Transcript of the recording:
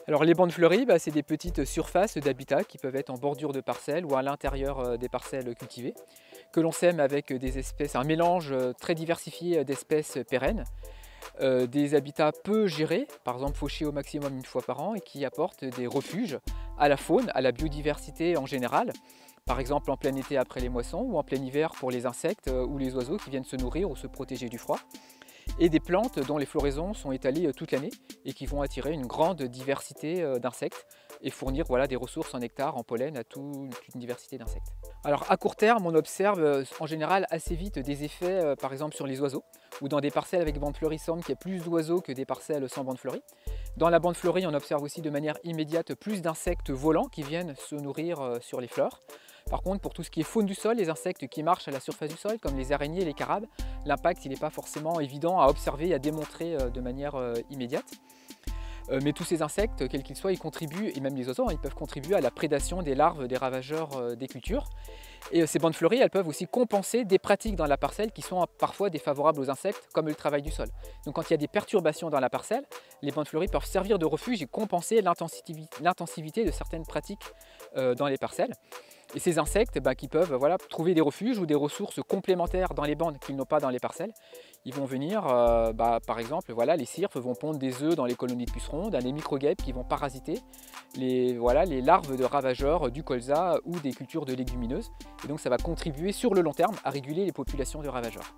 Alors les bandes fleuries, c'est des petites surfaces d'habitat qui peuvent être en bordure de parcelles ou à l'intérieur des parcelles cultivées, que l'on sème avec des espèces, un mélange très diversifié d'espèces pérennes, des habitats peu gérés, par exemple fauchés au maximum une fois par an et qui apportent des refuges à la faune, à la biodiversité en général, par exemple en plein été après les moissons ou en plein hiver pour les insectes ou les oiseaux qui viennent se nourrir ou se protéger du froid, et des plantes dont les floraisons sont étalées toute l'année et qui vont attirer une grande diversité d'insectes et fournir des ressources en nectar, en pollen à toute une diversité d'insectes. Alors à court terme, on observe en général assez vite des effets par exemple sur les oiseaux ou dans des parcelles avec bande fleurie semble qu'il y a plus d'oiseaux que des parcelles sans bande fleurie. Dans la bande fleurie, on observe aussi de manière immédiate plus d'insectes volants qui viennent se nourrir sur les fleurs. Par contre, pour tout ce qui est faune du sol, les insectes qui marchent à la surface du sol, comme les araignées et les carabes, l'impact n'est pas forcément évident à observer et à démontrer de manière immédiate. Mais tous ces insectes, quels qu'ils soient, ils contribuent, et même les oiseaux, ils peuvent contribuer à la prédation des larves des ravageurs des cultures. Et ces bandes fleuries, elles peuvent aussi compenser des pratiques dans la parcelle qui sont parfois défavorables aux insectes, comme le travail du sol. Donc quand il y a des perturbations dans la parcelle, les bandes fleuries peuvent servir de refuge et compenser l'intensivité de certaines pratiques dans les parcelles. Et ces insectes qui peuvent trouver des refuges ou des ressources complémentaires dans les bandes qu'ils n'ont pas dans les parcelles, ils vont venir, par exemple, les cirfes vont pondre des œufs dans les colonies de pucerons, dans les microguêpes qui vont parasiter les larves de ravageurs du colza ou des cultures de légumineuses. Et donc ça va contribuer sur le long terme à réguler les populations de ravageurs.